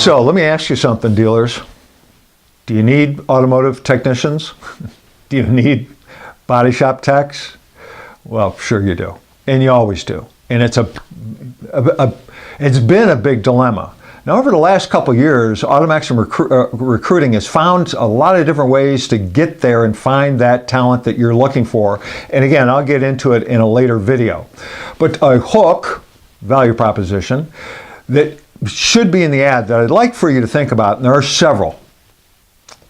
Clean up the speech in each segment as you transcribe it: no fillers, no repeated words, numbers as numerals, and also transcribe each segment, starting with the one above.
So let me ask you something, dealers. Do you need automotive technicians? Do you need body shop techs? Well, sure you do, and you always do. And it's been a big dilemma. Now, over the last couple of years, AutoMax and recruiting has found a lot of different ways to get there and find that talent that you're looking for. And again, I'll get into it in a later video. But a hook, value proposition, that should be in the ad that I'd like for you to think about, and there are several.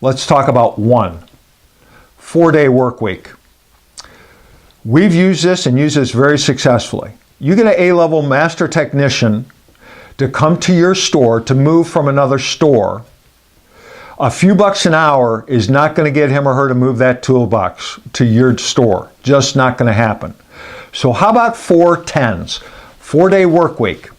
Let's talk about one. 4-day work week. We've used this and used this very successfully. You get an A-level master technician to come to your store to move from another store. A few bucks an hour is not going to get him or her to move that toolbox to your store. Just not going to happen. So how about 4 10s? 4-day work week.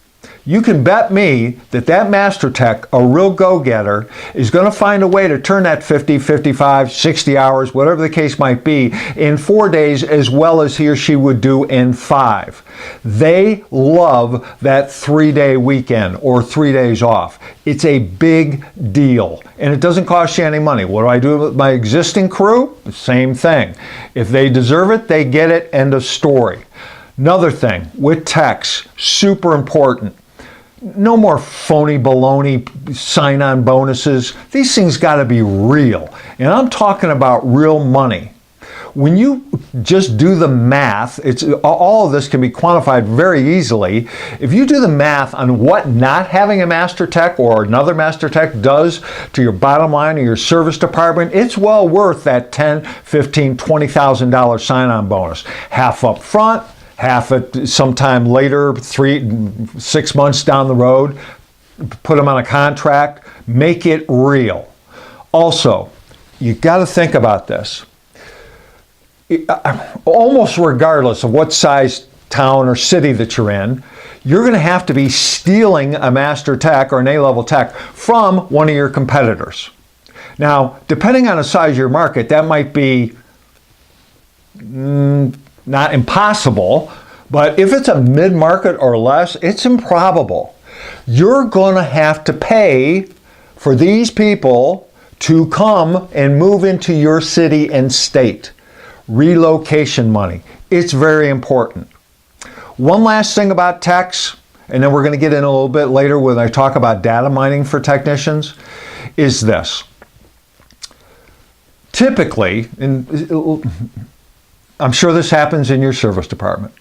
You can bet me that that master tech, a real go-getter, is going to find a way to turn that 50, 55, 60 hours, whatever the case might be, in 4 days as well as he or she would do in 5. They love that 3-day weekend or 3 days off. It's a big deal, and it doesn't cost you any money. What do I do with my existing crew? The same thing. If they deserve it, they get it, end of story. Another thing, with techs, super important. No more phony baloney sign-on bonuses. These things got to be real. And I'm talking about real money. When you just do the math, all of this can be quantified very easily. If you do the math on what not having a master tech or another master tech does to your bottom line or your service department, it's well worth that $10,000, $15,000, $20,000 sign-on bonus. Half up front, half it sometime later, 3-6 months down the road. Put them on a contract, make it real. Also, you got to think about this. Almost regardless of what size town or city that you're in, you're going to have to be stealing a master tech or an A-level tech from one of your competitors. Now, depending on the size of your market, that might be not impossible, but if it's a mid-market or less, it's improbable. You're going to have to pay for these people to come and move into your city and state. Relocation money. It's very important. One last thing about techs, and then we're going to get in a little bit later when I talk about data mining for technicians, is this. Typically, I'm sure this happens in your service department.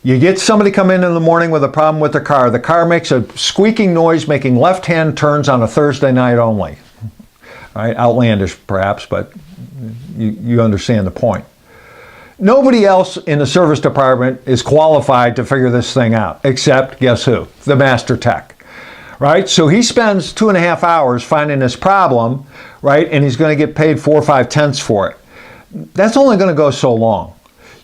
You get somebody come in the morning with a problem with their car. The car makes a squeaking noise making left-hand turns on a Thursday night only. All right, outlandish perhaps, but you understand the point. Nobody else in the service department is qualified to figure this thing out, except guess who? The master tech. Right? So he spends 2.5 hours finding this problem, right? And he's going to get paid 4 or 5 tenths for it. That's only going to go so long.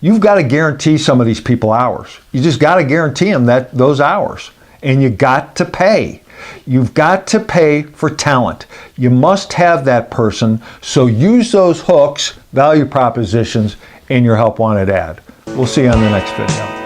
You've got to guarantee some of these people hours. You just got to guarantee them those hours. And you got to pay. You've got to pay for talent. You must have that person. So use those hooks, value propositions, in your help wanted ad. We'll see you on the next video.